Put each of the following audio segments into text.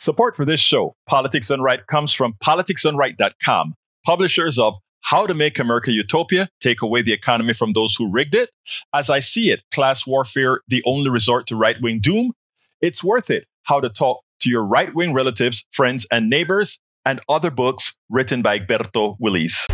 Support for this show, Politics Done Right, comes from politicsdoneright.com, publishers of How to Make America Utopia, Take Away the Economy from Those Who Rigged It, As I See It, Class Warfare, The Only Resort to Right-Wing Doom, It's Worth It, How to Talk to Your Right-Wing Relatives, Friends, and Neighbors, and other books written by Egberto, Willies.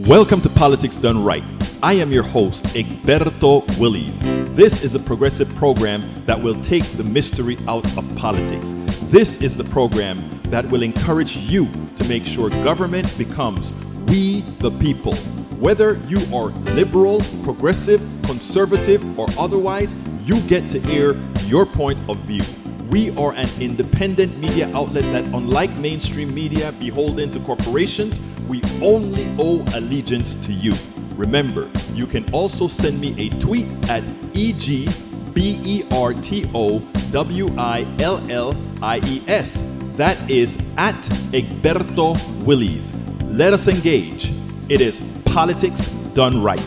Welcome to Politics Done Right. I am your host, Egberto Willies. This is a progressive program that will take the mystery out of politics. This is the program that will encourage you to make sure government becomes we the people. Whether you are liberal, progressive, conservative, or otherwise, you get to air your point of view. We are an independent media outlet that, unlike mainstream media beholden to corporations, we only owe allegiance to you. Remember, you can also send me a tweet at EGBERTOWILLIES. That is at Egberto Willies. Let us engage. It is Politics Done Right.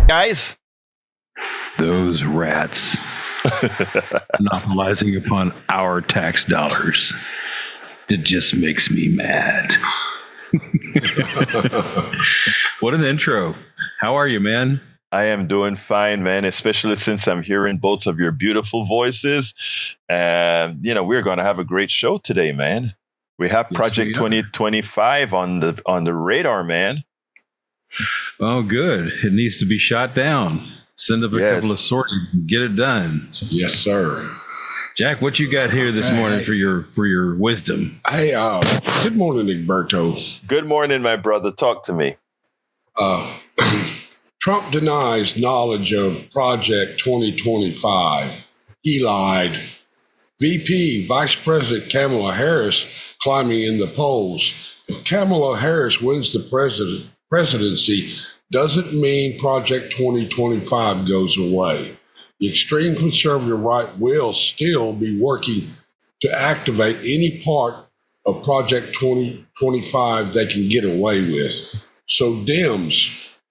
Guys. Those rats monopolizing upon our tax dollars. It just makes me mad. What an intro. How are you, man? I am doing fine, man, especially since I'm hearing both of your beautiful voices. And, we're going to have a great show today, man. We have Project 2025 on the radar, man. Oh, good. It needs to be shot down. Send up a couple of sorties and get it done. Yes, sir. Jack, what you got here this morning for your wisdom? Hey, good morning, Egberto. Good morning, my brother. Talk to me. Trump denies knowledge of Project 2025. He lied. VP, Vice President Kamala Harris climbing in the polls. If Kamala Harris wins the presidency, doesn't mean Project 2025 goes away. The extreme conservative right will still be working to activate any part of Project 2025 they can get away with. So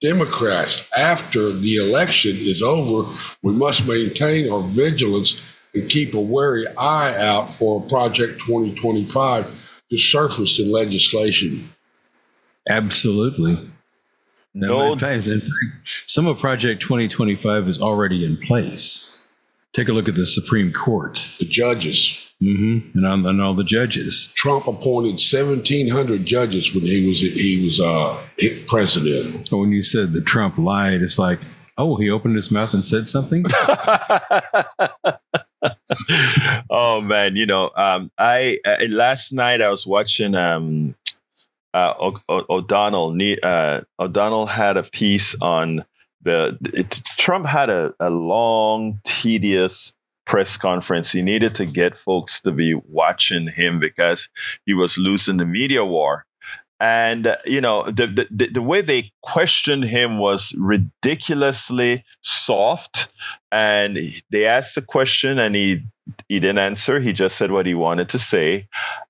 Democrats, after the election is over, we must maintain our vigilance and keep a wary eye out for Project 2025 to surface in legislation. Absolutely. No. In fact, some of Project 2025 is already in place. Take a look at the Supreme Court. The judges. Mm-hmm. And all the judges. Trump appointed 1,700 judges when he was president. When you said that Trump lied, it's like, oh, he opened his mouth and said something? Oh, man. I last night I was watching O'Donnell had a piece on Trump had a long, tedious press conference. He needed to get folks to be watching him because he was losing the media war. And, the way they questioned him was ridiculously soft. And they asked the question and he didn't answer. He just said what he wanted to say.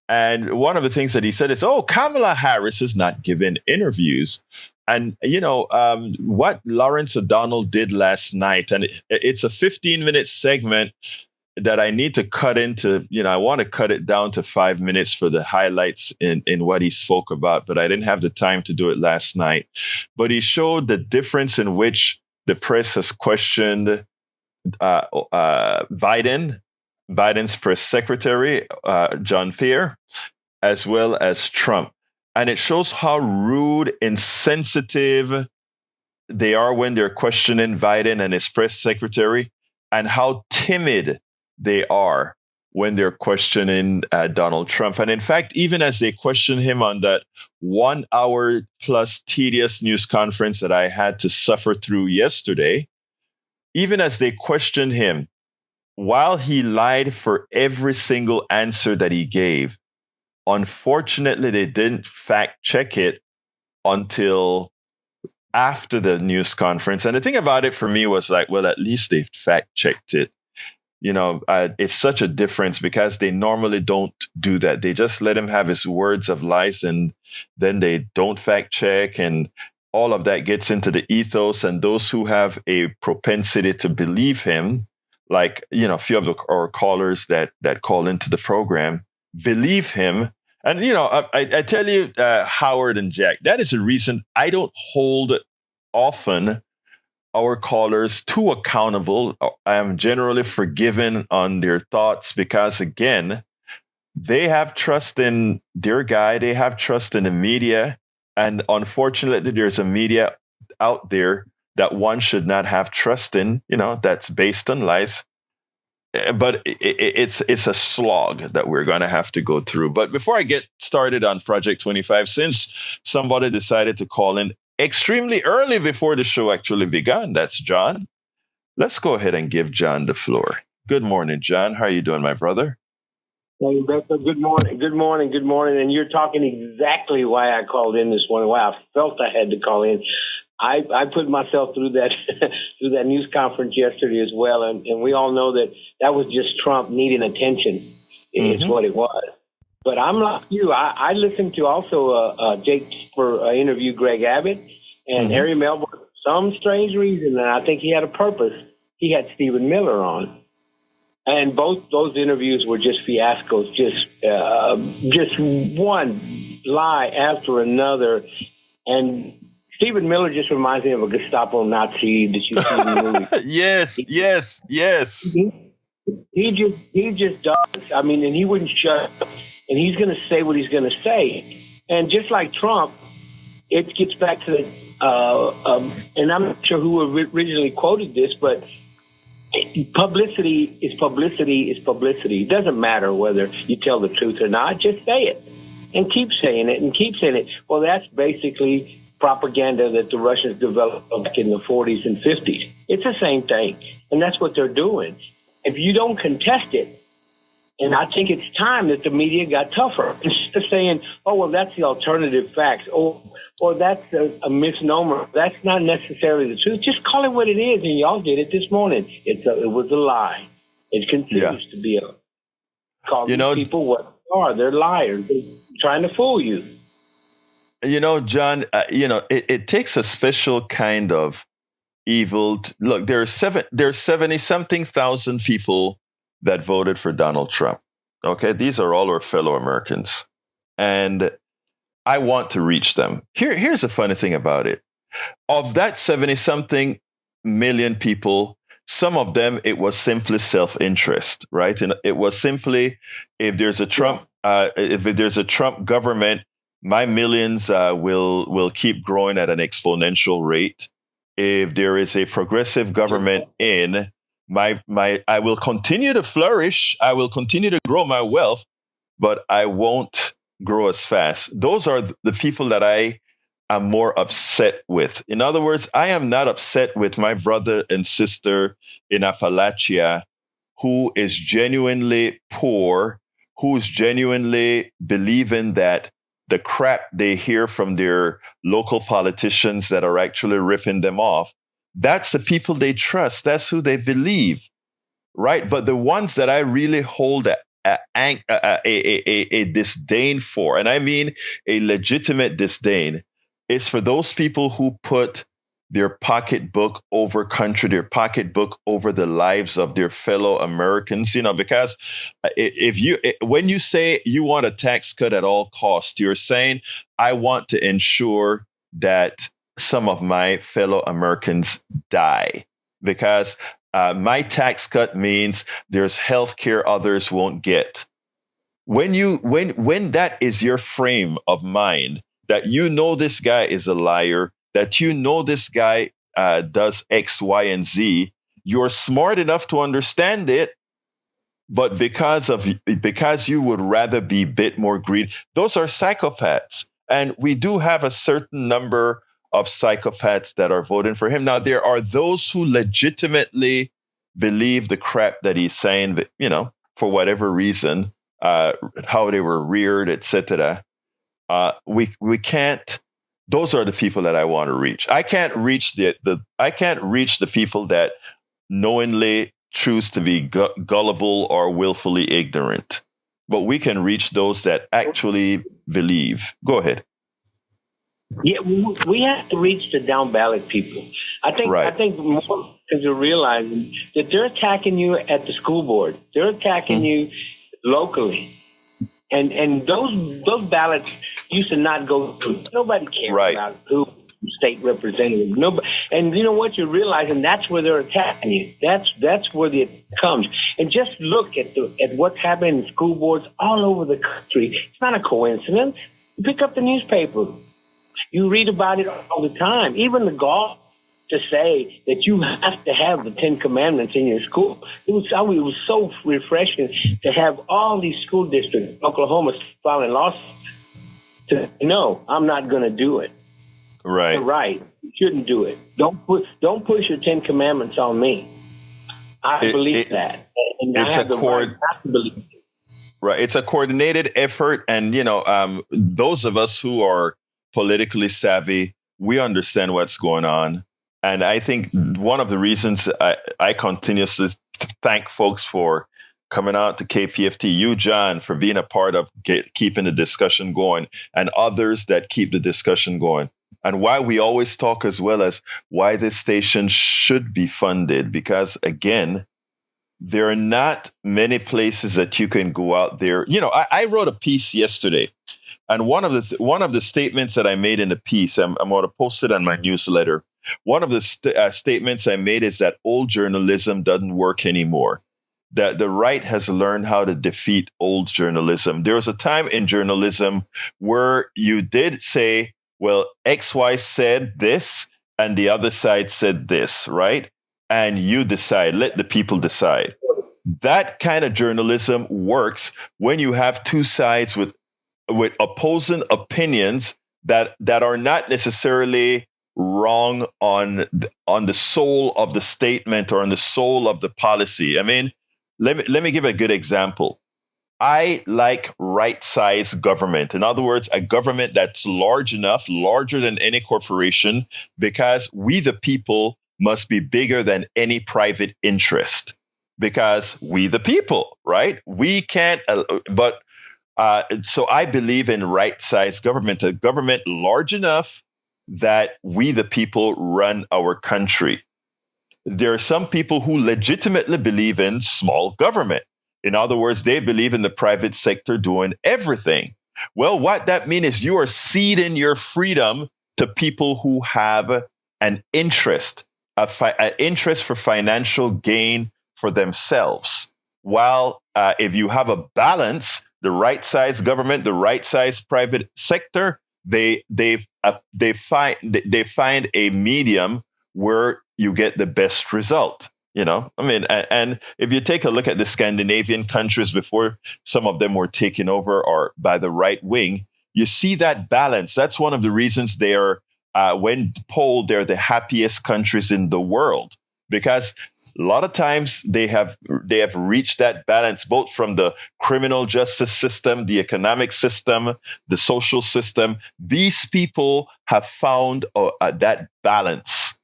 And one of the things that he said is, Kamala Harris is not giving interviews. And, what Lawrence O'Donnell did last night, and it's a 15-minute segment that I need to cut into, I want to cut it down to 5 minutes for the highlights in what he spoke about, but I didn't have the time to do it last night. But he showed the difference in which the press has questioned Biden's press secretary, John Thier, as well as Trump. And it shows how rude, insensitive they are when they're questioning Biden and his press secretary, and how timid they are when they're questioning Donald Trump. And in fact, even as they question him on that 1 hour plus tedious news conference that I had to suffer through yesterday, even as they questioned him, while he lied for every single answer that he gave, unfortunately, they didn't fact check it until after the news conference. And the thing about it for me was like, well, at least they fact checked it. It's such a difference because they normally don't do that. They just let him have his words of lies, and then they don't fact check, and all of that gets into the ethos. And those who have a propensity to believe him, like, a few of our callers that call into the program, believe him. And, I tell you, Howard and Jack, that is the reason I don't hold often our callers too accountable. I am generally forgiven on their thoughts because, again, they have trust in their guy. They have trust in the media. And unfortunately, there's a media out there that one should not have trust in, that's based on lies. But it's a slog that we're going to have to go through. But before I get started on Project 25, since somebody decided to call in extremely early before the show actually began, that's John. Let's go ahead and give John the floor. Good morning, John. How are you doing, my brother? Hey, Egberto, good morning. Good morning. Good morning. And you're talking exactly why I called in this morning, why I felt I had to call in. I put myself through that through that news conference yesterday as well, and we all know that was just Trump needing attention. It's what it was. But I'm like you. I listened to also Jake for interview Greg Abbott and Harry Melbourne for some strange reason, and I think he had a purpose. He had Stephen Miller on, and both those interviews were just fiascos, just one lie after another, and Stephen Miller just reminds me of a Gestapo Nazi that you see in the movie. Yes. He just does. I mean, and he wouldn't shut up. And he's going to say what he's going to say. And just like Trump, it gets back to and I'm not sure who originally quoted this, but publicity is publicity is publicity. It doesn't matter whether you tell the truth or not. Just say it and keep saying it and keep saying it. Well, that's basically propaganda that the Russians developed back in the 40s and 50s. It's the same thing. And that's what they're doing. If you don't contest it, and I think it's time that the media got tougher. Instead of saying, oh, well, that's the alternative facts, or that's a misnomer. That's not necessarily the truth. Just call it what it is, and y'all did it this morning. It was a lie. It continues to be a call these people what they are. They're liars. They're trying to fool you. John, it takes a special kind of evil. Look, there's 70-something thousand people that voted for Donald Trump. Okay, these are all our fellow Americans. And I want to reach them. Here's the funny thing about it. Of that 70-something million people, some of them, it was simply self-interest, right? And it was simply, if there's a Trump government, my millions will keep growing at an exponential rate. If there is a progressive government in, I will continue to flourish. I will continue to grow my wealth, but I won't grow as fast. Those are the people that I am more upset with. In other words, I am not upset with my brother and sister in Appalachia who is genuinely poor, who's genuinely believing that the crap they hear from their local politicians that are actually ripping them off, that's the people they trust. That's who they believe, right? But the ones that I really hold a disdain for, and I mean a legitimate disdain, is for those people who put their pocketbook over country, their pocketbook over the lives of their fellow Americans, because when you say you want a tax cut at all costs, you're saying, I want to ensure that some of my fellow Americans die, because my tax cut means there's health care others won't get. When that is your frame of mind, that this guy is a liar, that this guy does X, Y, and Z, you're smart enough to understand it, but because you would rather be a bit more greedy, those are psychopaths. And we do have a certain number of psychopaths that are voting for him. Now, there are those who legitimately believe the crap that he's saying, for whatever reason, how they were reared, etc. We can't. Those are the people that I want to reach. I can't reach the people that knowingly choose to be gullible or willfully ignorant, but we can reach those that actually believe. Go ahead. Yeah, we have to reach the down ballot people. I think more Americans are realizing that they're attacking you at the school board. They're attacking you locally. And those ballots used to not go through. Nobody cares about who state representative. Nobody, and you know what? You're realizing that's where they're attacking you. That's where it comes. And just look at what's happening in school boards all over the country. It's not a coincidence. You pick up the newspaper. You read about it all the time. Even the golf to say that you have to have the 10 Commandments in your school. It was so refreshing to have all these school districts, Oklahoma, filing lawsuits to no, I'm not going to do it. Right. You're right. You shouldn't do it. Don't push your 10 Commandments on me. I believe that. And it's I have the right not to believe it. Right. It's a coordinated effort. And, those of us who are politically savvy, we understand what's going on. And I think one of the reasons I continuously thank folks for coming out to KPFT, you, John, for being a part of keeping the discussion going, and others that keep the discussion going. And why we always talk as well as why this station should be funded, because, again, there are not many places that you can go out there. I wrote a piece yesterday, and one of the statements that I made in the piece, I'm going to post it on my newsletter. One of the statements I made is that old journalism doesn't work anymore. That the right has learned how to defeat old journalism. There was a time in journalism where you did say, well, XY said this and the other side said this, right? And you decide, let the people decide. That kind of journalism works when you have two sides with opposing opinions that are not necessarily wrong on the soul of the statement or on the soul of the policy. I mean, let me give a good example. I like right-sized government. In other words, a government that's large enough, larger than any corporation, because we, the people, must be bigger than any private interest. Because we, the people, right? We can't, so I believe in right-sized government, a government large enough that we, the people, run our country. There are some people who legitimately believe in small government. In other words, they believe in the private sector doing everything. Well, what that means is you are ceding your freedom to people who have an interest, an interest for financial gain for themselves. While if you have a balance, the right size government, the right size private sector, they find a medium where you get the best result. And if you take a look at the Scandinavian countries before some of them were taken over or by the right wing, you see that balance. That's one of the reasons they are, when polled, they're the happiest countries in the world, because a lot of times they have reached that balance, both from the criminal justice system, the economic system, the social system. These people have found that balance.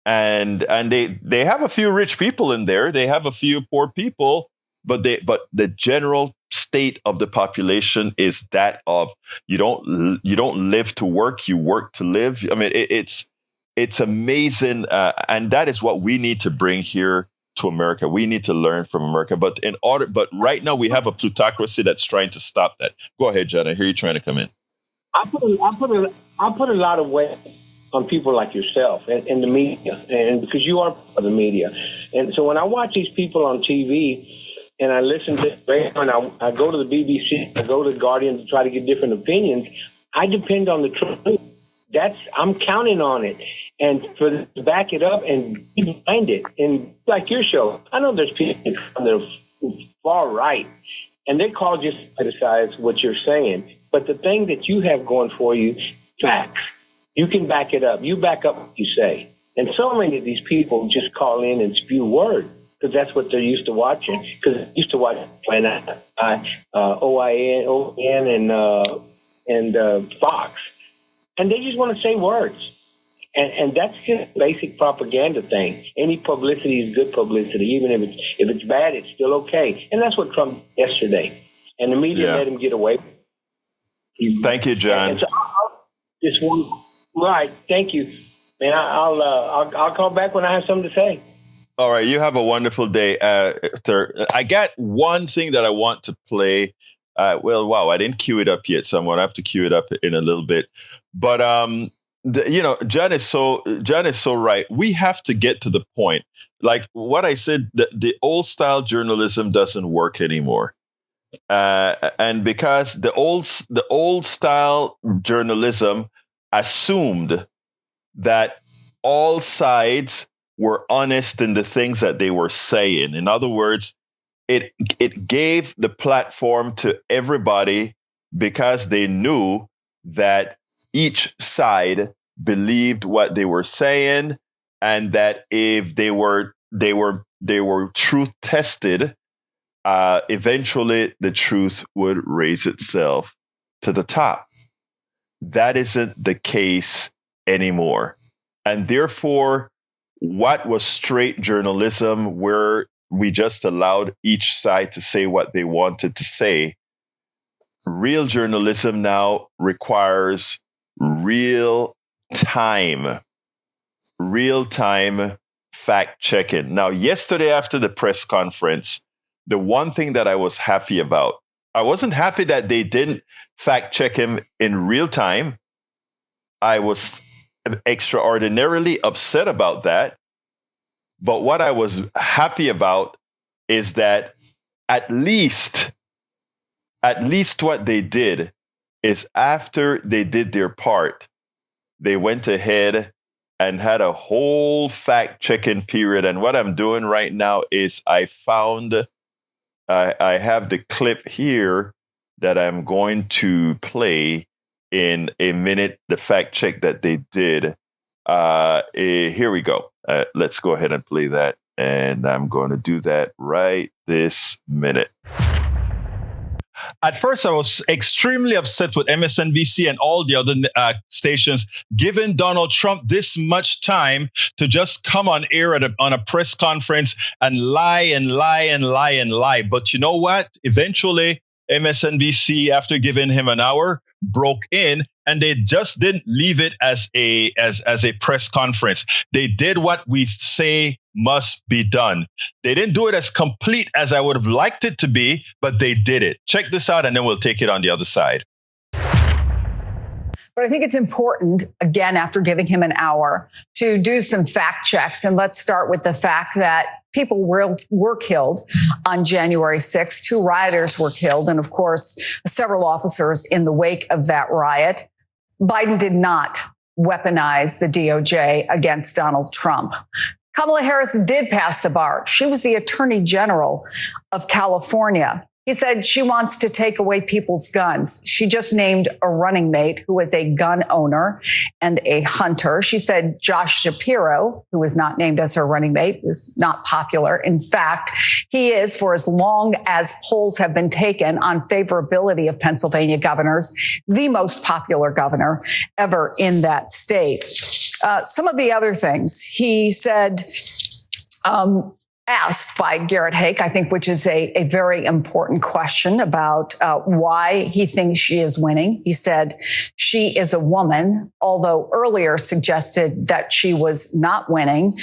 And they have a few rich people in there. They have a few poor people, but the general state of the population is that of you don't live to work, you work to live. I mean, it's amazing, and that is what we need to bring here to America. We need to learn from America, but right now we have a plutocracy that's trying to stop that. Go ahead, John. I hear you trying to come in. I put a lot of weight on people like yourself and the media, and because you are part of the media. And so when I watch these people on TV and I listen to radio and I go to the BBC, I go to the Guardian to try to get different opinions, I depend on the truth. I'm counting on it. And to back it up and behind it. And like your show, I know there's people on the far right, and they call just criticize what you're saying. But the thing that you have going for you, facts. You can back it up. You back up what you say. And so many of these people just call in and spew words because that's what they're used to watching. Because they're used to watching OIN and Fox. And they just want to say words. And that's just a basic propaganda thing. Any publicity is good publicity, even if it's bad, it's still okay. And that's what Trump did yesterday. And the media let him get away. Thank you, John. And so just one, right? Thank you, man. I'll call back when I have something to say. All right, you have a wonderful day, sir. I got one thing that I want to play. I didn't queue it up yet, so I'm gonna have to queue it up in a little bit. But John is so right. We have to get to the point, like what I said. The old style journalism doesn't work anymore, and because the old style journalism assumed that all sides were honest in the things that they were saying. In other words, it gave the platform to everybody because they knew that each side believed what they were saying, and that if they were truth tested, eventually the truth would raise itself to the top. That isn't the case anymore, and therefore, what was straight journalism, where we just allowed each side to say what they wanted to say, real journalism now requires real time fact checking. Now, yesterday after the press conference, the one thing that I was happy about, I wasn't happy that they didn't fact check him in real time. I was extraordinarily upset about that. But what I was happy about is that at least what they did is after they did their part, they went ahead and had a whole fact-checking period. And what I'm doing right now is I have the clip here that I'm going to play in a minute, the fact check that they did. Here we go. Let's go ahead and play that. And I'm going to do that right this minute. At first, I was extremely upset with MSNBC and all the other stations giving Donald Trump this much time to just come on air on a press conference and lie and lie and lie and lie. But you know what? Eventually, MSNBC, after giving him an hour, broke in, and they just didn't leave it as a press conference. They did what we say must be done. They didn't do it as complete as I would have liked it to be, but they did it. Check this out, and then we'll take it on the other side. But I think it's important, again, after giving him an hour, to do some fact checks. And let's start with the fact that people were killed on January 6th. 2 rioters were killed. And of course, several officers in the wake of that riot. Biden did not weaponize the DOJ against Donald Trump. Kamala Harris did pass the bar. She was the Attorney General of California. He said she wants to take away people's guns. She just named a running mate who is a gun owner and a hunter. She said Josh Shapiro, who was not named as her running mate, is not popular. In fact, he is, for as long as polls have been taken on favorability of Pennsylvania governors, the most popular governor ever in that state. Some of the other things he said, asked by Garrett Haake, I think, which is a very important question about why he thinks she is winning. He said she is a woman, although earlier suggested that she was not winning.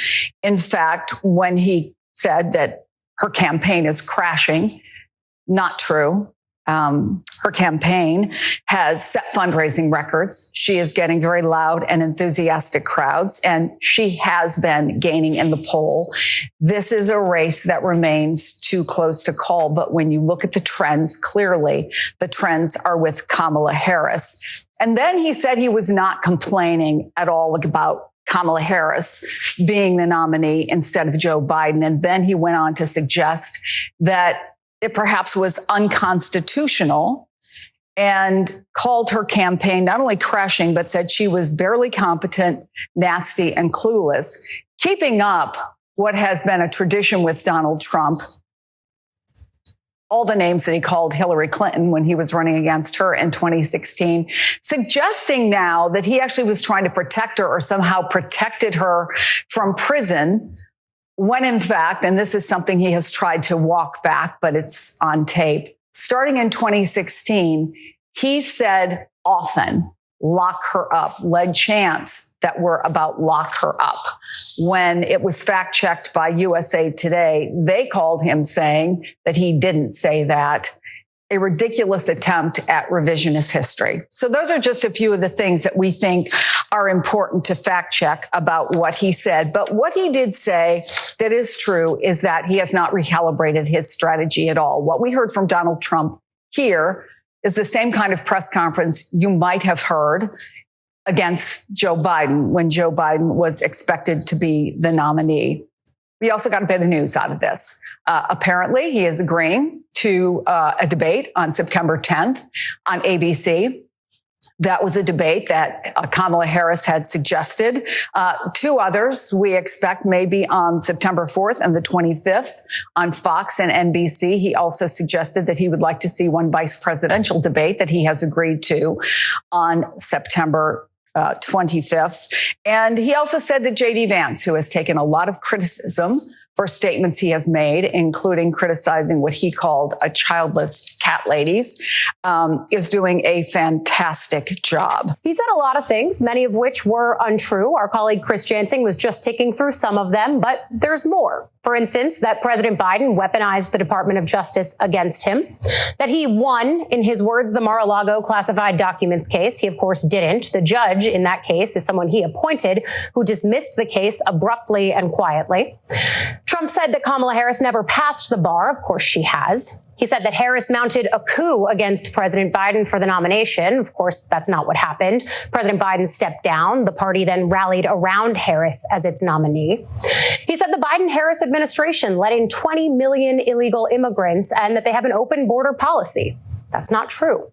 In fact, when he said that her campaign is crashing, not true. Her campaign has set fundraising records. She is getting very loud and enthusiastic crowds, and she has been gaining in the poll. This is a race that remains too close to call. But when you look at the trends, clearly the trends are with Kamala Harris. And then he said he was not complaining at all about Kamala Harris being the nominee instead of Joe Biden. And then he went on to suggest that it perhaps was unconstitutional and called her campaign not only crashing, but said she was barely competent, nasty, and clueless, keeping up what has been a tradition with Donald Trump. all the names that he called Hillary Clinton when he was running against her in 2016, suggesting now that he actually was trying to protect her or somehow protected her from prison, when in fact, and this is something he has tried to walk back, but it's on tape, starting in 2016, he said often, lock her up, led chants that were about lock her up. When it was fact checked by USA Today, they called him saying that he didn't say that. A ridiculous attempt at revisionist history. So those are just a few of the things that we think are important to fact check about what he said. But what he did say that is true is that he has not recalibrated his strategy at all. What we heard from Donald Trump here is the same kind of press conference you might have heard against Joe Biden when Joe Biden was expected to be the nominee. We also got a bit of news out of this. Apparently, he is agreeing to a debate on September 10th on ABC. That was a debate that Kamala Harris had suggested. Two others we expect may be on September 4th and the 25th on Fox and NBC. He also suggested that he would like to see one vice presidential debate that he has agreed to on September 25th. And he also said that J.D. Vance, who has taken a lot of criticism for statements he has made, including criticizing what he called a childless cat ladies, is doing a fantastic job. He said a lot of things, many of which were untrue. Our colleague Chris Jansing was just ticking through some of them, but there's more. For instance, that President Biden weaponized the Department of Justice against him, that he won, in his words, the Mar-a-Lago classified documents case. He, of course, didn't. The judge in that case is someone he appointed who dismissed the case abruptly and quietly. Trump said that Kamala Harris never passed the bar. Of course, she has. He said that Harris mounted a coup against President Biden for the nomination. Of course, that's not what happened. President Biden stepped down. The party then rallied around Harris as its nominee. He said the Biden-Harris administration let in 20 million illegal immigrants and that they have an open border policy. That's not true.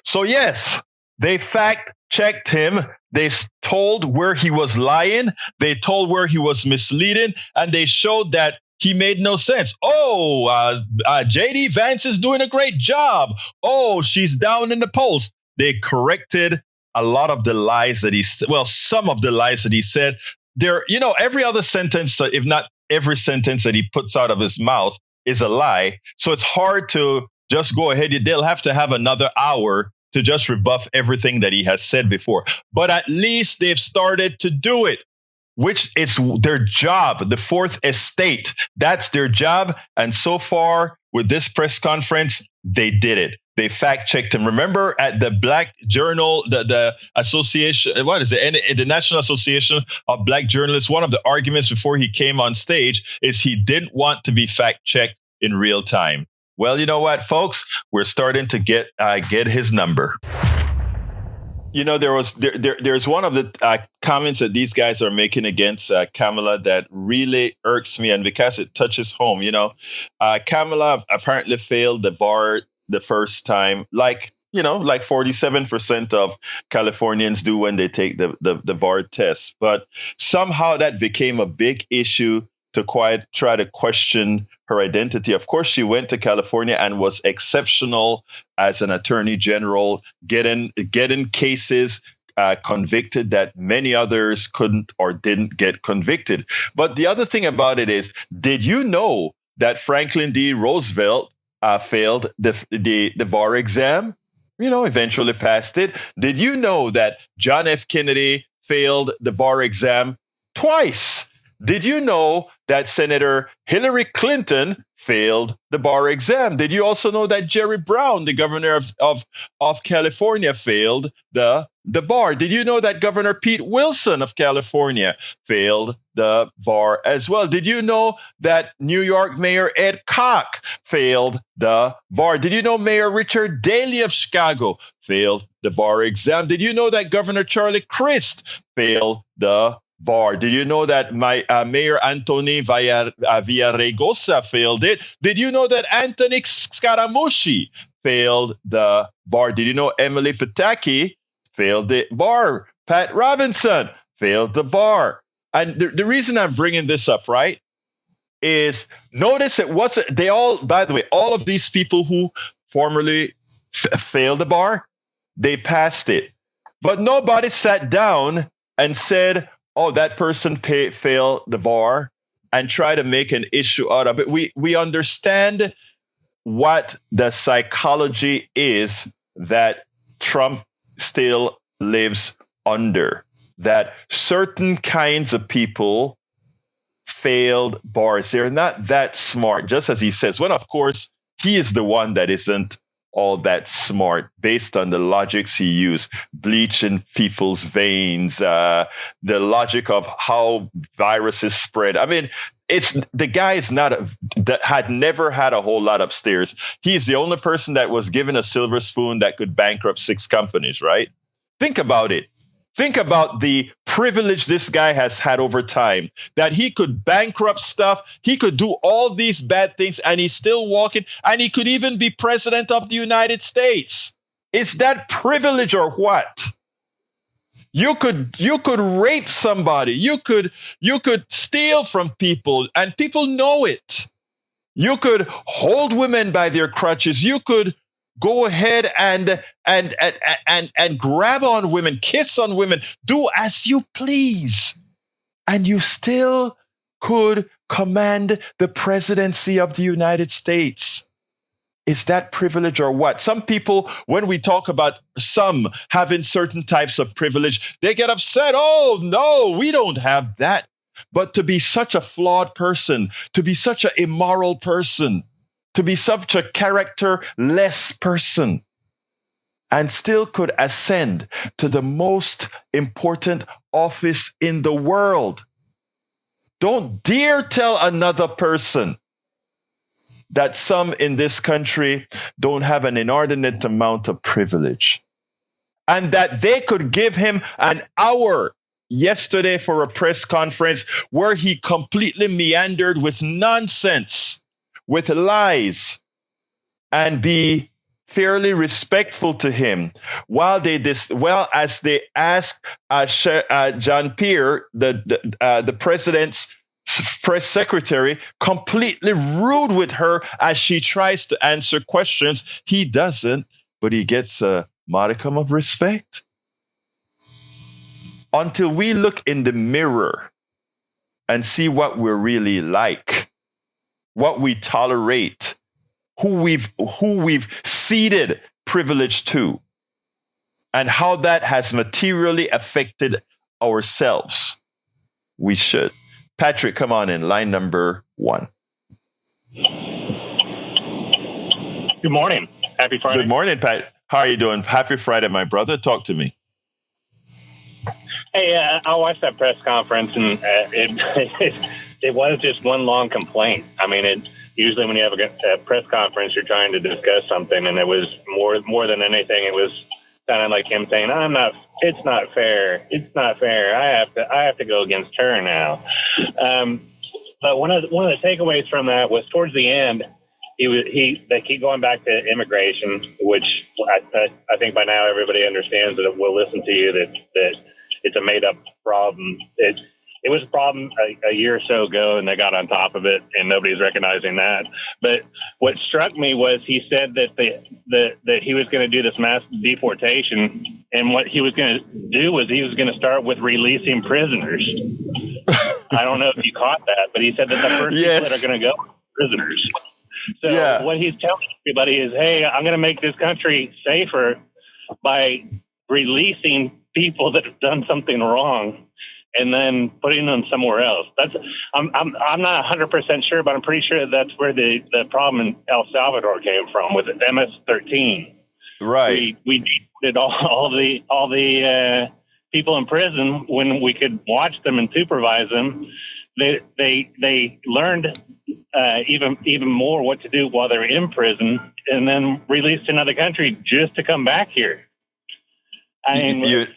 So yes, they fact-checked him. They told where he was lying. They told where he was misleading. And they showed that he made no sense. J.D. Vance is doing a great job. Oh, she's down in the polls. They corrected a lot of the lies that some of the lies that he said. Every other sentence, if not every sentence that he puts out of his mouth is a lie. So it's hard to just go ahead. They'll have to have another hour to just rebuff everything that he has said before. But at least they've started to do it, which is their job. The fourth estate, that's their job. And so far with this press conference, they did it. They fact checked him. Remember at the Black Journal, the association, the National Association of Black Journalists, one of the arguments before he came on stage is he didn't want to be fact checked in real time. Well, you know what, folks? We're starting to get his number. There's one of the comments that these guys are making against Kamala that really irks me, and because it touches home. Kamala apparently failed the bar the first time, like 47% of Californians do when they take the bar test. But somehow that became a big issue to try to question her identity. Of course, she went to California and was exceptional as an attorney general, getting cases convicted that many others couldn't or didn't get convicted. But the other thing about it is, did you know that Franklin D. Roosevelt failed the bar exam? Eventually passed it. Did you know that John F. Kennedy failed the bar exam twice? Did you know that Senator Hillary Clinton failed the bar exam? Did you also know that Jerry Brown, the governor of California, failed the bar? Did you know that Governor Pete Wilson of California failed the bar as well? Did you know that New York Mayor Ed Koch failed the bar? Did you know Mayor Richard Daley of Chicago failed the bar exam? Did you know that Governor Charlie Crist failed the bar? Did you know that Mayor Anthony Villaraigosa failed it? Did you know that Anthony Scaramucci failed the bar? Did you know Emily Pataki failed the bar? Pat Robinson failed the bar. And the reason I'm bringing this up, right? is, notice it wasn't, they all, by the way, all of these people who formerly failed the bar, they passed it. But nobody sat down and said, oh, that person failed the bar, and try to make an issue out of it. We understand what the psychology is that Trump still lives under, that certain kinds of people failed bars. They're not that smart, just as he says. Well, of course, he is the one that isn't all that smart based on the logics he used, bleach in people's veins, the logic of how viruses spread. I mean, it's the guy is not that had never had a whole lot upstairs. He's the only person that was given a silver spoon that could bankrupt 6 companies, right? Think about it. Think about the privilege this guy has had over time, that he could bankrupt stuff. He could do all these bad things and he's still walking, and he could even be president of the United States. Is that privilege or what? You could rape somebody. You could steal from people and people know it. You could hold women by their crutches. You could go ahead and grab on women, kiss on women, do as you please. And you still could command the presidency of the United States. Is that privilege or what? Some people, when we talk about some having certain types of privilege, they get upset. Oh, no, we don't have that. But to be such a flawed person, to be such an immoral person, to be such a characterless person, and still could ascend to the most important office in the world. Don't dare tell another person that some in this country don't have an inordinate amount of privilege, and that they could give him an hour yesterday for a press conference where he completely meandered with nonsense, with lies, and be fairly respectful to him, while as they asked John Pierre, the president's press secretary, completely rude with her as she tries to answer questions. He doesn't, but he gets a modicum of respect. Until we look in the mirror and see what we're really like, what we tolerate, who we've ceded privilege to, and how that has materially affected ourselves, we should. Patrick, come on in, line number 1. Good morning. Happy Friday. Good morning, Pat. How are you doing? Happy Friday, my brother. Talk to me. Hey, I watched that press conference, and it was just one long complaint. I mean, usually when you have a press conference, you're trying to discuss something, and it was more than anything, it was kind of like him saying, it's not fair. It's not fair. I have to go against her now. But one of the takeaways from that was towards the end, they keep going back to immigration, which I think by now everybody understands that will listen to you that it's a made up problem. It was a problem a year or so ago, and they got on top of it, and nobody's recognizing that. But what struck me was he said that he was going to do this mass deportation, and what he was going to do was he was going to start with releasing prisoners. I don't know if you caught that, but he said that the first people that are going to go are prisoners. So what he's telling everybody is, hey, I'm going to make this country safer by releasing people that have done something wrong and then putting them somewhere else. I'm not 100% sure, but I'm pretty sure that's where the problem in El Salvador came from with MS-13. Right. We did all the people in prison when we could watch them and supervise them. They learned even more what to do while they're in prison, and then released to another country just to come back here. I mean,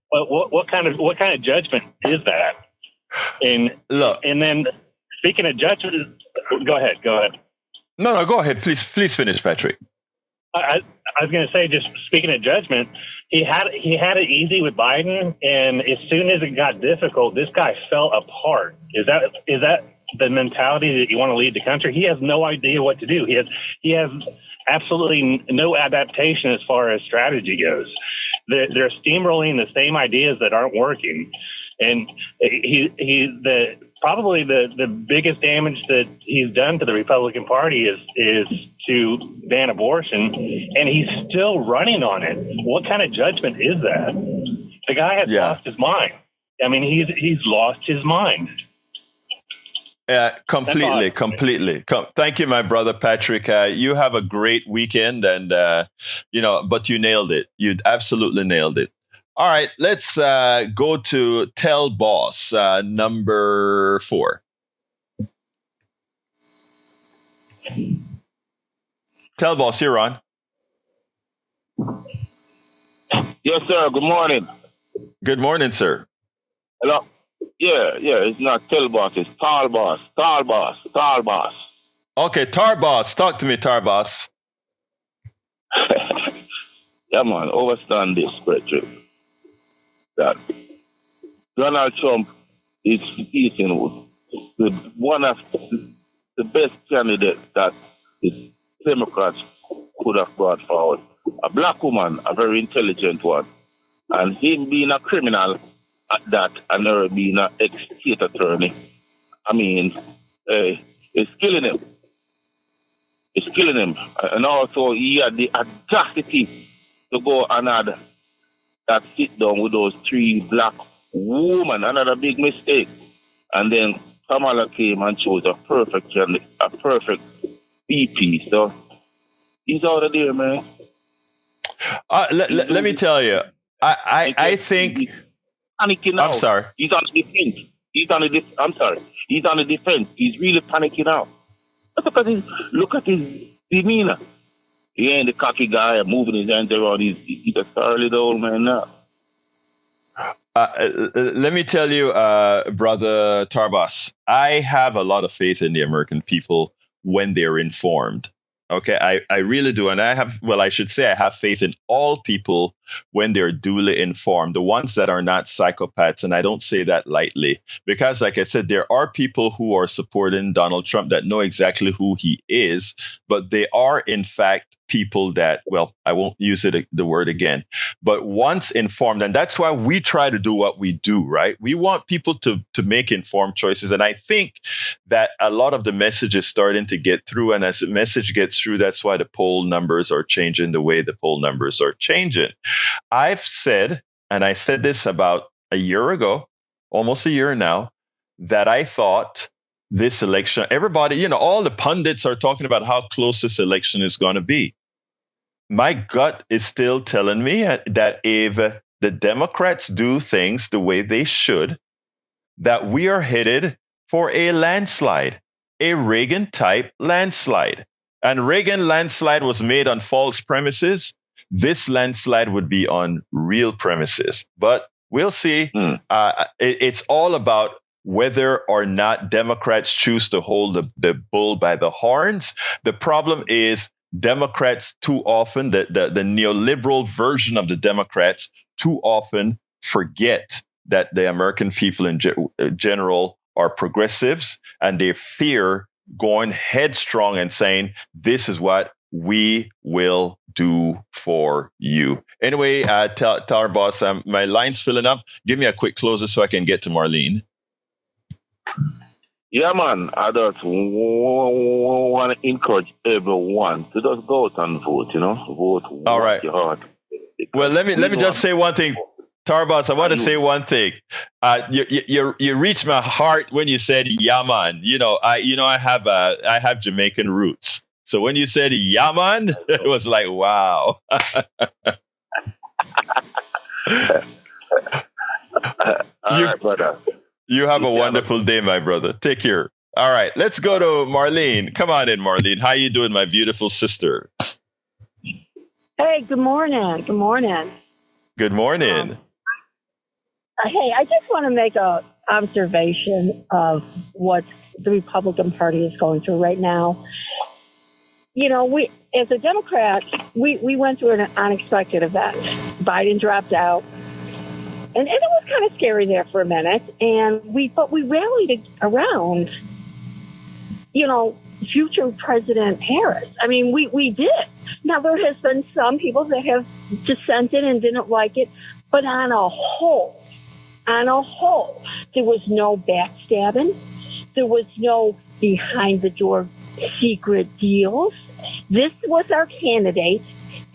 what kind of judgment is that? And look, and then speaking of judgment, go ahead. No, go ahead. Please finish, Patrick. I was going to say, just speaking of judgment, he had it easy with Biden, and as soon as it got difficult, this guy fell apart. Is that the mentality that you want to lead the country, he has no idea what to do. He has absolutely no adaptation as far as strategy goes. They're steamrolling the same ideas that aren't working. And probably the biggest damage that he's done to the Republican Party is to ban abortion, and he's still running on it. What kind of judgment is that? The guy has lost his mind. I mean, he's lost his mind. Completely. Thank you, my brother Patrick. You have a great weekend, and but you nailed it. You absolutely nailed it. All right, let's go to Tell Boss, number 4. Tell Boss, you're on. Yes, sir. Good morning. Good morning, sir. Hello. Yeah. It's not Tell Boss. It's Tall Boss. Okay, Tar Boss. Talk to me, Tar Boss. Yeah, man. Overstand this, Patrick. That Donald Trump is speaking with one of the best candidates that the Democrats could have brought forward. A black woman, a very intelligent one. And him being a criminal at that, and her being an ex-state attorney, I mean, it's killing him. It's killing him. And also, he had the audacity to go and add that sit down with those 3 black women. Another big mistake. And then Kamala came and chose a perfect VP. So he's out of there, man. Let me tell you, I think. Panicking now. I'm sorry. He's on the defense. He's on the defense. He's really panicking now. That's because look at his demeanor. He ain't the cocky guy moving his hands around. He's a solid old man now. Let me tell you, Brother Tarbas, I have a lot of faith in the American people when they're informed. Okay, I really do. And I should say I have faith in all people when they're duly informed, the ones that are not psychopaths. And I don't say that lightly because, like I said, there are people who are supporting Donald Trump that know exactly who he is, but they are, in fact, people that, well, I won't use the word again, but once informed, and that's why we try to do what we do, right? We want people to make informed choices. And I think that a lot of the message is starting to get through. And as the message gets through, that's why the poll numbers are changing the way the poll numbers are changing. I've said, and I said this about a year ago, almost a year now, that I thought this election, everybody, all the pundits are talking about how close this election is going to be. My gut is still telling me that if the Democrats do things the way they should, that we are headed for a landslide, a Reagan-type landslide. And Reagan landslide was made on false premises. This landslide would be on real premises. But we'll see. It's all about whether or not Democrats choose to hold the bull by the horns. The problem is Democrats too often, the neoliberal version of the Democrats too often forget that the American people in general are progressives, and they fear going headstrong and saying, this is what we will do for you. Anyway, Tar Boss, my line's filling up. Give me a quick closer so I can get to Marlene. Yeah, man. I just want to encourage everyone to just go out and vote, Vote. All right. Your heart. Well, let me just say one thing. Tarbas, I want to say one thing. You reached my heart when you said "Yaman." I have Jamaican roots, so when you said "Yaman," it was like, wow. All right, brother. You have a wonderful day, my brother. Take care. All right, let's go to Marlene. Come on in, Marlene. How you doing, my beautiful sister? Hey, good morning. Good morning. Good morning. Hey, I just want to make an observation of what the Republican Party is going through right now. We, as a Democrat, we went through an unexpected event. Biden dropped out. And it was kind of scary there for a minute. But we rallied around future President Harris. I mean, we did. Now, there has been some people that have dissented and didn't like it, but on a whole, there was no backstabbing. There was no behind-the-door secret deals. This was our candidate,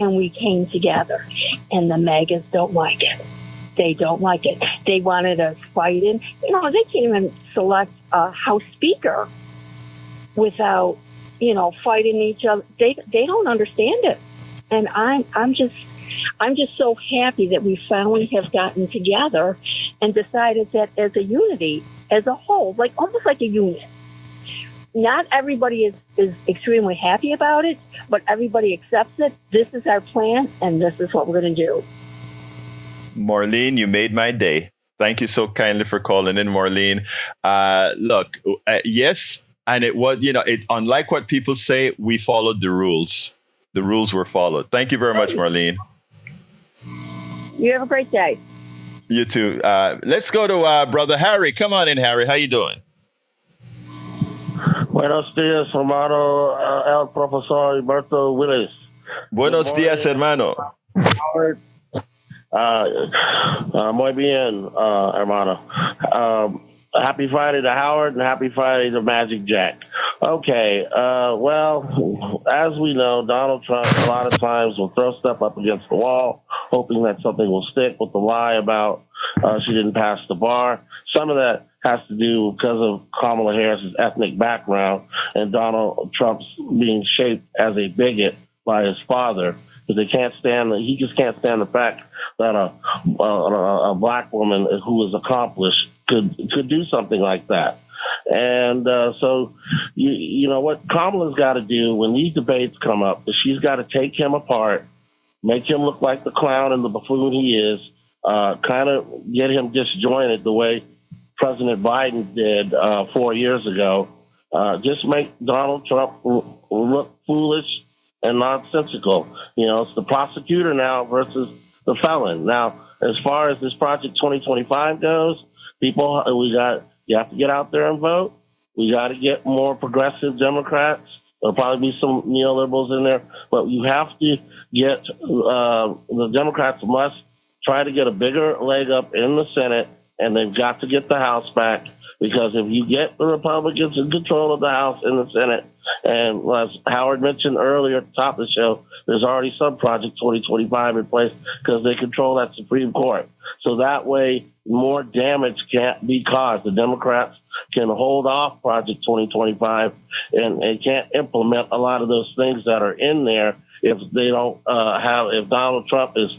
and we came together. And the MAGAs don't like it. They don't like it. They wanted us fighting. They can't even select a House Speaker without, fighting each other. They don't understand it. And I'm just so happy that we finally have gotten together and decided that as a unity, as a whole, almost like a unit. Not everybody is extremely happy about it, but everybody accepts it. This is our plan, and this is what we're going to do. Marlene, you made my day. Thank you so kindly for calling in, Marlene. Look, yes, and it was, unlike what people say, we followed the rules. The rules were followed. Thank you very much, Marlene. You have a great day. You too. Let's go to Brother Harry. Come on in, Harry. How you doing? Buenos días, hermano, el profesor Egberto Willies. Buenos días, hermano. Muy bien, hermano. Happy Friday to Howard and happy Friday to Magic Jack. Okay, well, as we know, Donald Trump a lot of times will throw stuff up against the wall, hoping that something will stick with the lie about she didn't pass the bar. Some of that has to do because of Kamala Harris's ethnic background and Donald Trump's being shaped as a bigot by his father. Because he just can't stand the fact that a black woman who is accomplished could do something like that. And so, you know what Kamala's got to do when these debates come up is she's got to take him apart, make him look like the clown and the buffoon he is, kind of get him disjointed the way President Biden did 4 years ago. Just make Donald Trump look foolish and nonsensical. It's the prosecutor now versus the felon. Now, as far as this Project 2025 goes, people, you have to get out there and vote. We got to get more progressive Democrats. There'll probably be some neoliberals in there, but you have to get the Democrats must try to get a bigger leg up in the Senate, and they've got to get the House back, because if you get the Republicans in control of the House and the Senate, and as Howard mentioned earlier at the top of the show, there's already some Project 2025 in place because they control that Supreme Court. So that way, more damage can't be caused. The Democrats can hold off Project 2025 and can't implement a lot of those things that are in there if they don't if Donald Trump is,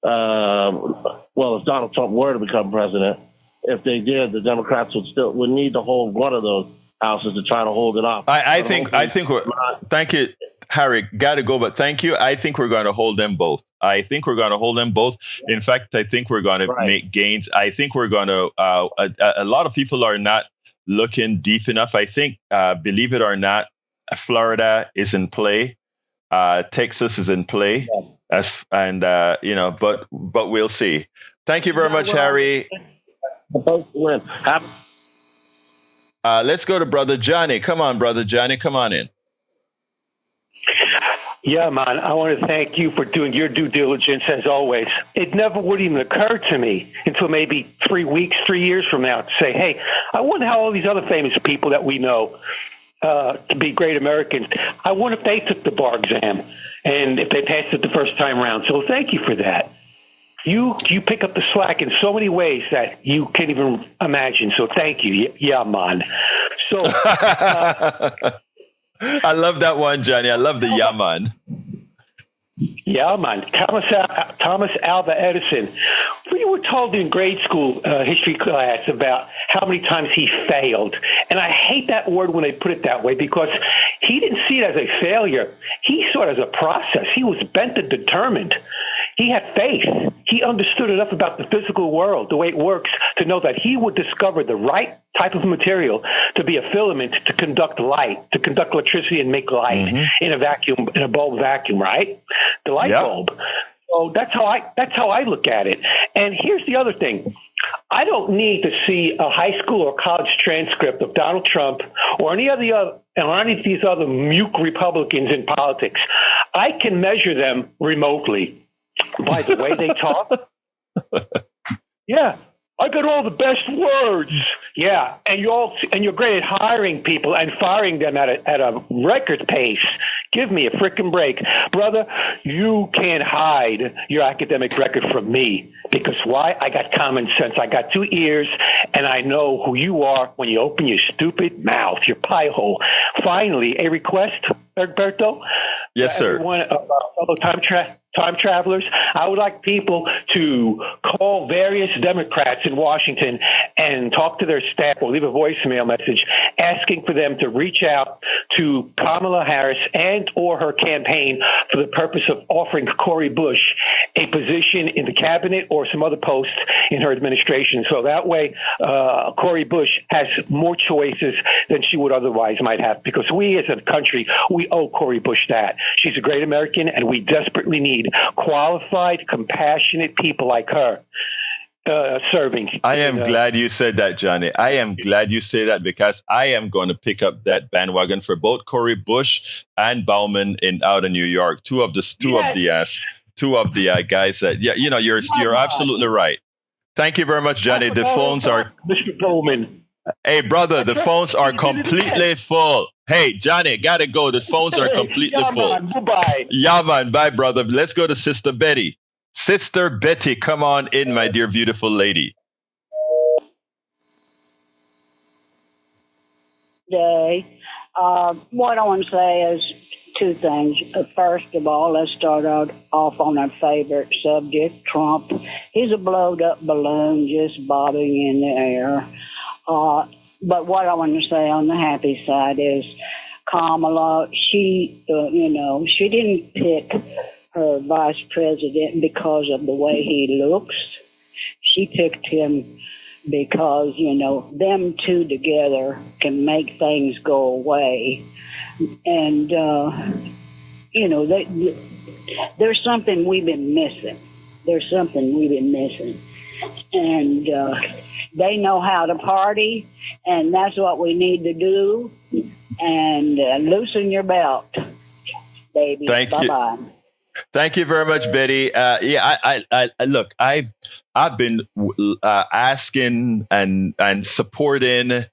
if Donald Trump were to become president, if they did, the Democrats would need to hold one of those houses to try to hold it off. I think thank you, Harry. Got to go, but thank you. I think we're going to hold them both. In fact, I think we're going to make gains. I think we're going to. A lot of people are not looking deep enough. I think, believe it or not, Florida is in play. Texas is in play, but we'll see. Thank you very much, Harry. Let's go to Brother Johnny. Come on, Brother Johnny. Come on in. Yeah, man, I want to thank you for doing your due diligence as always. It never would even occur to me until maybe 3 years from now to say, hey, I wonder how all these other famous people that we know to be great Americans, I wonder if they took the bar exam and if they passed it the first time around. So thank you for that. You pick up the slack in so many ways that you can't even imagine. So thank you. Yeah, man. So I love that one, Johnny. I love the Yaman. Yaman. Thomas Alva Edison. We were told in grade school history class about how many times he failed. And I hate that word when they put it that way, because he didn't see it as a failure. He saw it as a process. He was bent and determined. He had faith. He understood enough about the physical world, the way it works, to know that he would discover the right type of material to be a filament to conduct light, to conduct electricity and make light in a vacuum, in a bulb vacuum, right? The light bulb. So that's how I look at it. And here's the other thing. I don't need to see a high school or college transcript of Donald Trump or any of these other muke Republicans in politics. I can measure them remotely by the way they talk. Yeah, I got all the best words. Yeah, and you're great at hiring people and firing them at a record pace. Give me a frickin' break, brother. You can't hide your academic record from me because why? I got common sense. I got 2 ears, and I know who you are when you open your stupid mouth, your pie hole. Finally, a request, Egberto. Yes, sir. Everyone, fellow time travelers, I would like people to call various Democrats in Washington and talk to their staff or leave a voicemail message asking for them to reach out to Kamala Harris and or her campaign for the purpose of offering Cori Bush a position in the cabinet or some other post in her administration. So that way, Cori Bush has more choices than she would otherwise might have, because we as a country, we owe Cori Bush that. She's a great American, and we desperately need qualified, compassionate people like her serving. I am glad you said that, Johnny. I am glad you say that, because I am going to pick up that bandwagon for both Cori Bush and Bauman out of New York. Two of the guys that, yeah, you know, you're absolutely right. Thank you very much, Johnny. The phones are, Mr. Bowman. Hey, brother, the phones are completely full. Hey, Johnny, gotta go. The phones are completely full. Goodbye. Yeah, man. Bye, brother. Let's go to Sister Betty. Sister Betty, come on in, my dear, beautiful lady. What I want to say is 2 things. First of all, let's start off on our favorite subject, Trump. He's a blowed up balloon just bobbing in the air. But what I want to say on the happy side is Kamala, she didn't pick her vice president because of the way he looks. She picked him because, them two together can make things go away. And, there's something we've been missing. And they know how to party, and that's what we need to do. And loosen your belt, baby. Bye-bye. Thank you very much, Betty. I look, I've been asking and supporting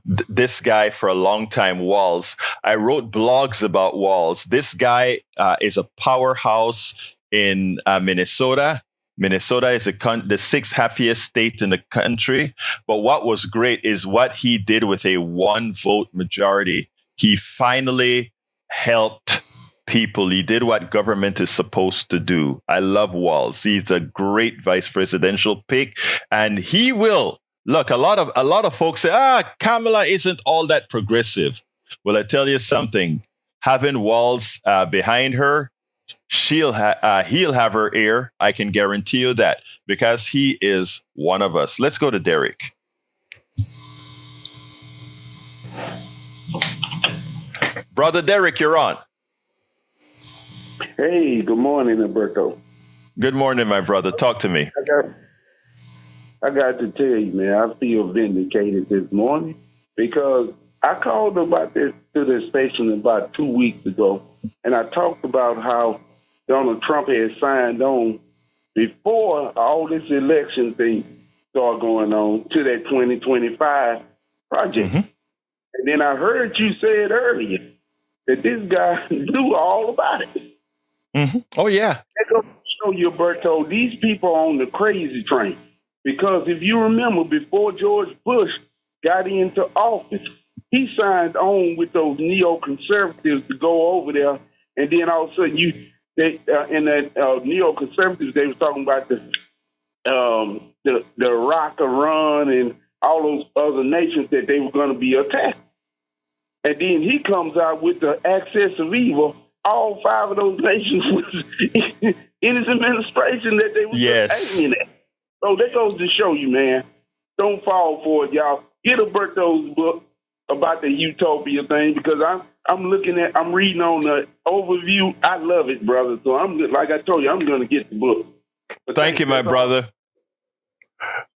this guy for a long time, Walz. I wrote blogs about Walz. This guy is a powerhouse in Minnesota. Minnesota is the 6th happiest state in the country. But what was great is what he did with a 1-vote majority. He finally helped people. He did what government is supposed to do. I love Walz. He's a great vice presidential pick, and he will. Look, a lot of folks say, Kamala isn't all that progressive. Well, I tell you something. Having Walz behind her, he'll have her ear. I can guarantee you that, because he is one of us. Let's go to Derek. Brother Derek, you're on. Hey, good morning, Egberto. Good morning, my brother. Talk to me. I got to tell you, man, I feel vindicated this morning because I called about this to the station about 2 weeks ago, and I talked about how Donald Trump had signed on before all this election thing started going on to that 2025 project. Mm-hmm. And then I heard you say it earlier that this guy knew all about it. Mm-hmm. Oh, yeah. That goes to show you, Berto, these people are on the crazy train. Because if you remember, before George Bush got into office, he signed on with those neoconservatives to go over there. And then all of a sudden, in that neoconservatives, they were talking about the Iraq, Iran, and all those other nations that they were going to be attacked. And then he comes out with the axis of evil. All 5 of those nations was in his administration that they were aiming at. So that goes to show you, man, don't fall for it, y'all. Get Egberto's book about the utopia thing, because I'm reading on the overview. I love it, brother. So like I told you, I'm going to get the book. Thank you, my brother.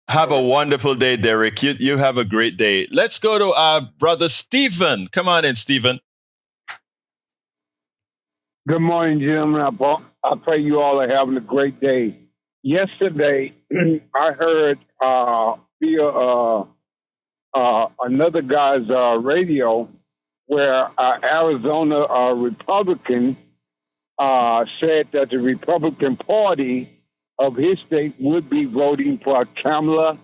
Have a wonderful day, Derek. You have a great day. Let's go to brother Stephen. Come on in, Stephen. Good morning, gentlemen. I pray you all are having a great day. Yesterday, I heard via another guy's radio where Arizona Republican said that the Republican Party of his state would be voting for Kamala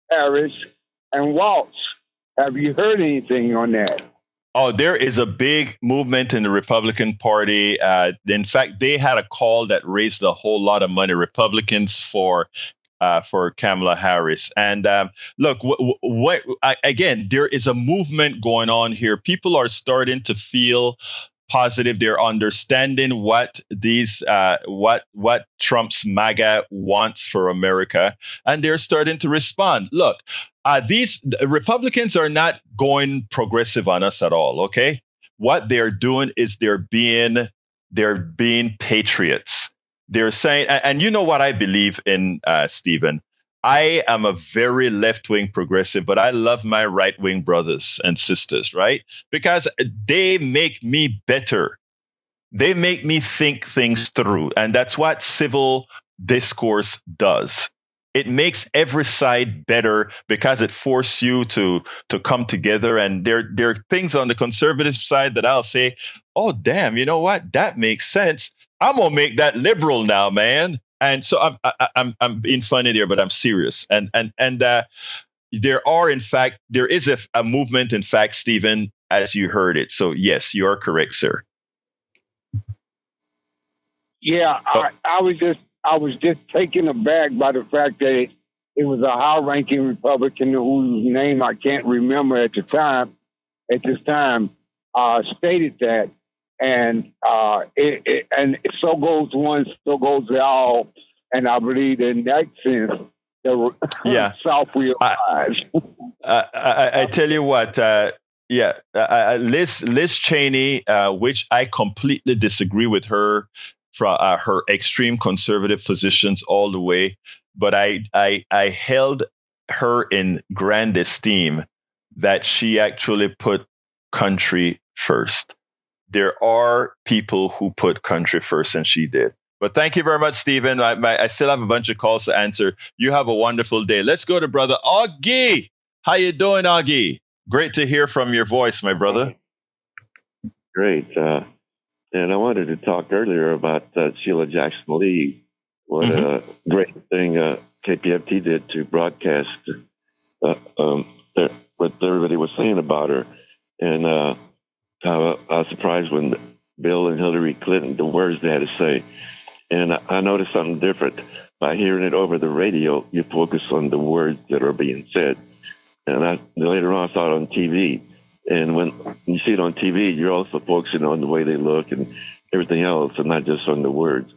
Harris and Waltz. Have you heard anything on that? Oh, there is a big movement in the Republican Party. In fact, they had a call that raised a whole lot of money, Republicans for Kamala Harris. And look, again, there is a movement going on here. People are starting to feel positive. They're understanding what what Trump's MAGA wants for America, and they're starting to respond. Look, these Republicans are not going progressive on us at all. Okay, what they're doing is they're being patriots. They're saying, and you know what I believe in, Stephen. I am a very left-wing progressive, but I love my right-wing brothers and sisters, right? Because they make me better. They make me think things through. And that's what civil discourse does. It makes every side better because it forces you to come together. And there are things on the conservative side that I'll say, oh, damn, you know what? That makes sense. I'm going to make that liberal now, man. And so I'm being funny there, but I'm serious. And there is a movement, in fact, Stephen, as you heard it. So yes, you are correct, sir. Yeah, I was just taken aback by the fact that it was a high-ranking Republican whose name I can't remember at this time, stated that. And and so goes one, so goes the all. And I believe in that sense, the South will rise. I tell you what, Liz Cheney, which I completely disagree with her from her extreme conservative positions all the way, but I held her in grand esteem that she actually put country first. There are people who put country first, and she did. But thank you very much, Stephen. I still have a bunch of calls to answer. You have a wonderful day. Let's go to brother Augie. How you doing, Augie? Great to hear from your voice, my brother. Great. And I wanted to talk earlier about Sheila Jackson Lee. What a great thing KPFT did to broadcast what everybody was saying about her. And I was surprised when Bill and Hillary Clinton, the words they had to say. And I noticed something different. By hearing it over the radio, you focus on the words that are being said. And later on, I saw it on TV. And when you see it on TV, you're also focusing on the way they look and everything else, and not just on the words.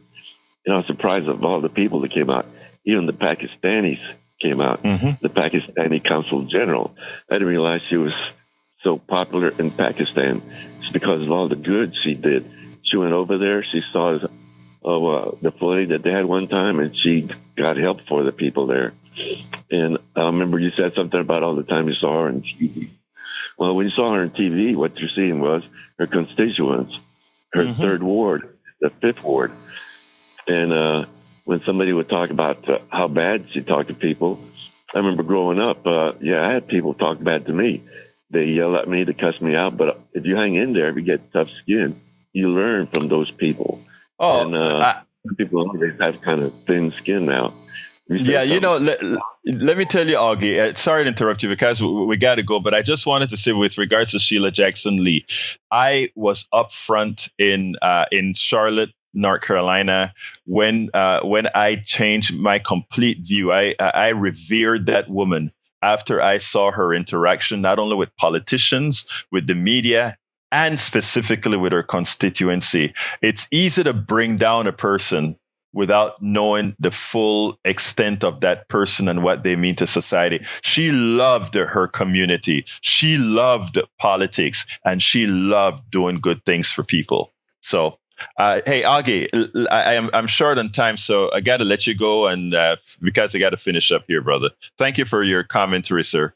I was surprised of all the people that came out. Even the Pakistanis came out. The Pakistani Consul General. I didn't realize she was so popular in Pakistan. It's because of all the good she did. She went over there. She saw the flooding that they had one time, and she got help for the people there. And I remember you said something about all the time you saw her on TV. Well, when you saw her on TV, what you're seeing was her constituents, her third ward, the fifth ward. And when somebody would talk about how bad she talked to people, I remember growing up, I had people talk bad to me. They yell at me, they cuss me out. But if you hang in there, if you get tough skin, you learn from those people. People always have kind of thin skin now. Yeah, let me tell you, Augie, sorry to interrupt you because we got to go, but I just wanted to say with regards to Sheila Jackson Lee, I was up front in Charlotte, North Carolina, when I changed my complete view. I revered that woman after I saw her interaction, not only with politicians, with the media, and specifically with her constituency. It's easy to bring down a person without knowing the full extent of that person and what they mean to society. She loved her community. She loved politics, and she loved doing good things for people. So Hey, Augie, I'm short on time, so I got to let you go, and because I got to finish up here, brother. Thank you for your commentary, sir.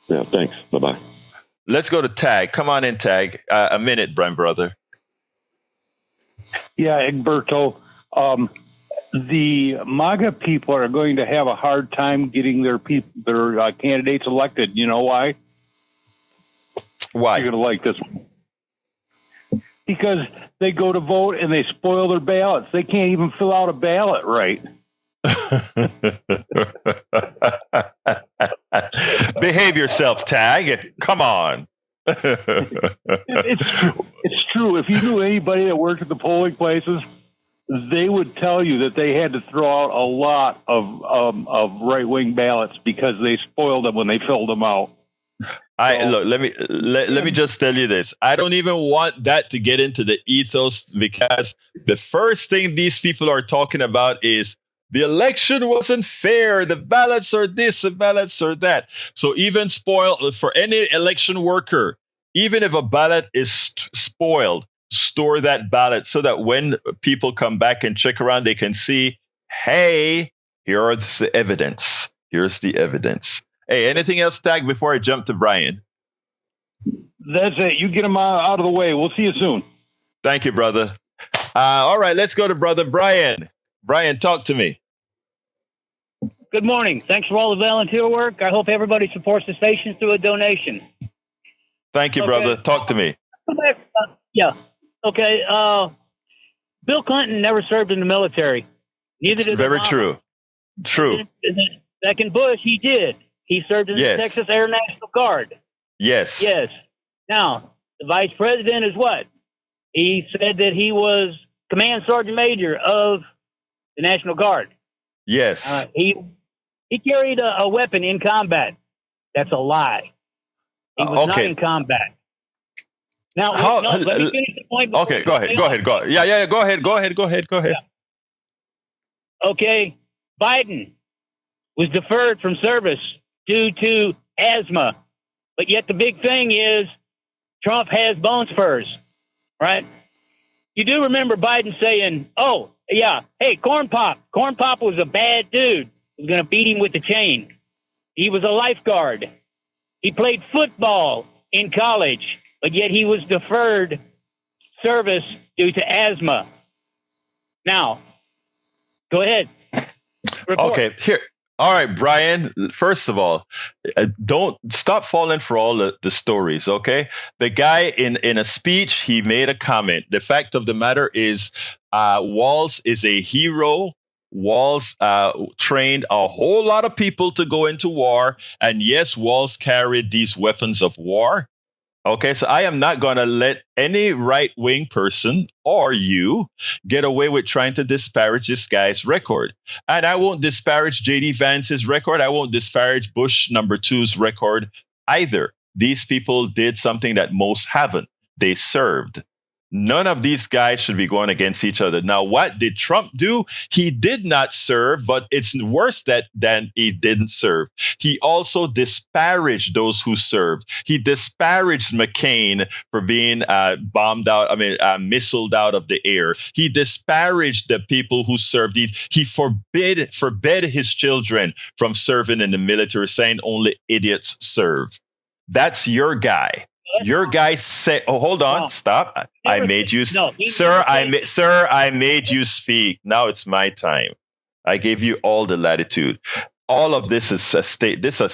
Yeah, thanks. Bye-bye. Let's go to Tag. Come on in, Tag. A minute, brother. Yeah, Egberto. The MAGA people are going to have a hard time getting their candidates elected. You know why? Why? You're going to like this one. Because they go to vote and they spoil their ballots. They can't even fill out a ballot right. Behave yourself, Tag. Come on. It's true. It's true. If you knew anybody that worked at the polling places, they would tell you that they had to throw out a lot of right-wing ballots because they spoiled them when they filled them out. Let me just tell you this. I don't even want that to get into the ethos, because the first thing these people are talking about is the election wasn't fair. The ballots are this, the ballots are that. So even spoiled for any election worker, even if a ballot is spoiled, store that ballot so that when people come back and check around, they can see, hey, here's the evidence. Here's the evidence. Hey, anything else, Tag, before I jump to Brian? That's it. You get them out of the way. We'll see you soon. Thank you, brother. All right, let's go to brother Brian. Brian, talk to me. Good morning. Thanks for all the volunteer work. I hope everybody supports the station through a donation. Thank you, brother. Talk to me. Yeah. Okay. Bill Clinton never served in the military. Neither did Very Obama. true. True. Second Bush, he did. He served in the Texas Air National Guard. Yes. Yes. Now, the vice president is what? He said that he was command sergeant major of the National Guard. Yes. He carried a weapon in combat. That's a lie. He was not in combat. Now, let me finish the point. Okay, go ahead. Yeah. Go ahead. Yeah. Okay, Biden was deferred from service due to asthma. But yet the big thing is Trump has bone spurs, right? You do remember Biden saying, oh, yeah, hey, Corn Pop was a bad dude. He was going to beat him with the chain. He was a lifeguard. He played football in college, but yet he was deferred service due to asthma. Now, go ahead. Report. Okay, here. All right, Brian, first of all, don't stop falling for all the stories, okay? The guy in a speech, he made a comment. The fact of the matter is, Walz is a hero. Walz trained a whole lot of people to go into war. And yes, Walz carried these weapons of war. Okay, so I am not going to let any right-wing person or you get away with trying to disparage this guy's record. And I won't disparage J.D. Vance's record. I won't disparage Bush #2's record either. These people did something that most haven't. They served. None of these guys should be going against each other. Now, what did Trump do? He did not serve, but it's worse than he didn't serve. He also disparaged those who served. He disparaged McCain for being missiled out of the air. He disparaged the people who served. He forbid his children from serving in the military, saying only idiots serve. That's your guy. Your guy said, "Oh, hold on, stop! I made you, sir. I made you speak. Now it's my time. I gave you all the latitude. All of this is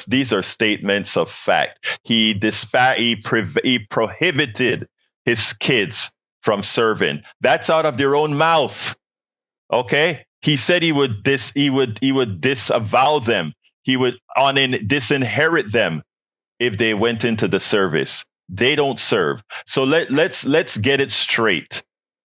these are statements of fact. He prohibited his kids from serving. That's out of their own mouth. Okay. He said he would disavow them. He would disinherit them if they went into the service. They don't serve. So let's get it straight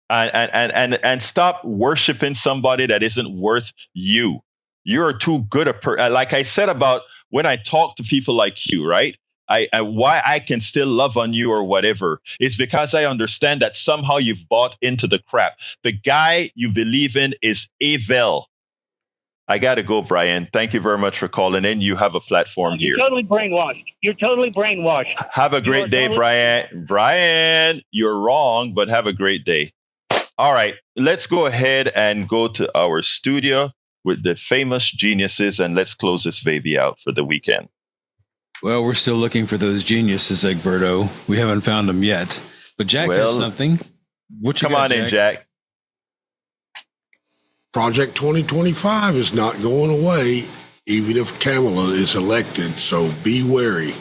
and stop worshiping somebody that isn't worth you. You're too good like I said about when I talk to people like you, right? Why I can still love on you or whatever is because I understand that somehow you've bought into the crap. The guy you believe in is Avel. I got to go, Brian. Thank you very much for calling in. You have a platform here. You're totally brainwashed. You're totally brainwashed. Have a great day, Brian. Brian, you're wrong, but have a great day. All right, let's go ahead and go to our studio with the famous geniuses, and let's close this baby out for the weekend. Well, we're still looking for those geniuses, Egberto. We haven't found them yet. But Jack has something. What you come got, on in, Jack. Project 2025 is not going away, even if Kamala is elected, so be wary.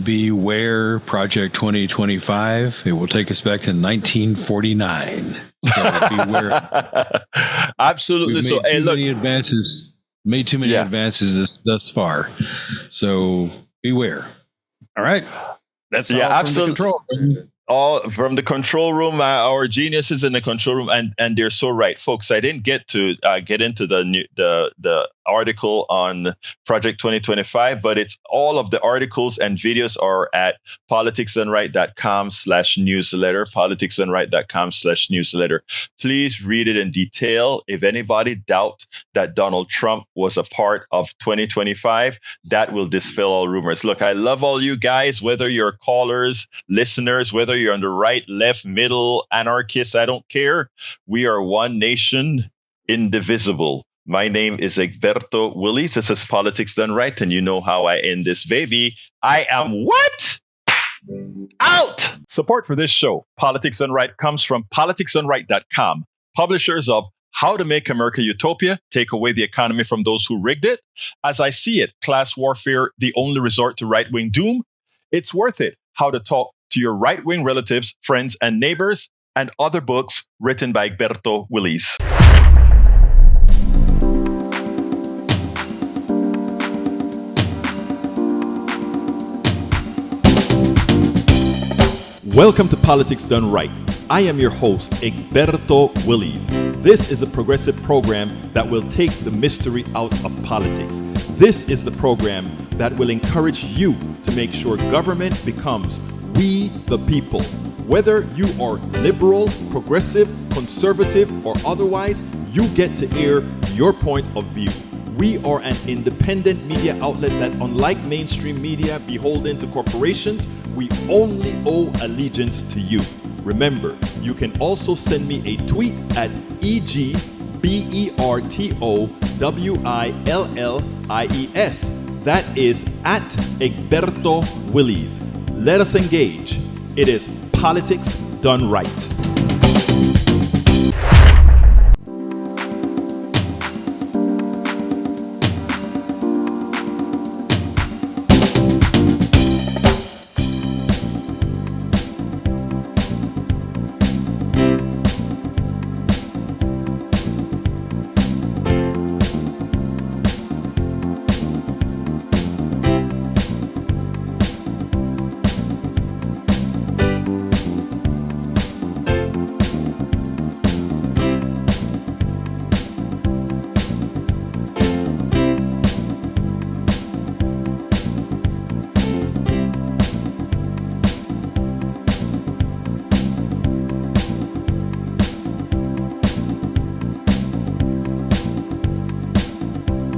Beware Project 2025. It will take us back to 1949. So beware. Absolutely. So, hey, look. Made too many advances thus far. So beware. All right. That's all absolutely. From the control room. All from the control room, our geniuses in the control room, and they're so right, folks. I didn't get to get into the article on Project 2025, but it's all of the articles and videos are at politicsdoneright.com/newsletter. politicsdoneright.com/newsletter. Please read it in detail. If anybody doubt that Donald Trump was a part of 2025, that will dispel all rumors. Look, I love all you guys, whether you're callers, listeners, whether you're on the right, left, middle, anarchists, I don't care. We are one nation, indivisible. My name is Egberto Willies. This is Politics Done Right, and you know how I end this baby. I am what? Out! Support for this show, Politics Done Right, comes from politicsdoneright.com, publishers of How to Make America Utopia, Take Away the Economy from Those Who Rigged It. As I See It, Class Warfare, The Only Resort to Right-Wing Doom. It's Worth It, How to Talk to Your Right-Wing Relatives, Friends, and Neighbors, and other books written by Egberto Willies. Welcome to Politics Done Right. I am your host, Egberto Willies. This is a progressive program that will take the mystery out of politics. This is the program that will encourage you to make sure government becomes we the people. Whether you are liberal, progressive, conservative, or otherwise, you get to air your point of view. We are an independent media outlet that, unlike mainstream media beholden to corporations, we only owe allegiance to you. Remember, you can also send me a tweet at EGBERTOWILLIES. That is at Egberto Willies. Let us engage. It is Politics Done Right.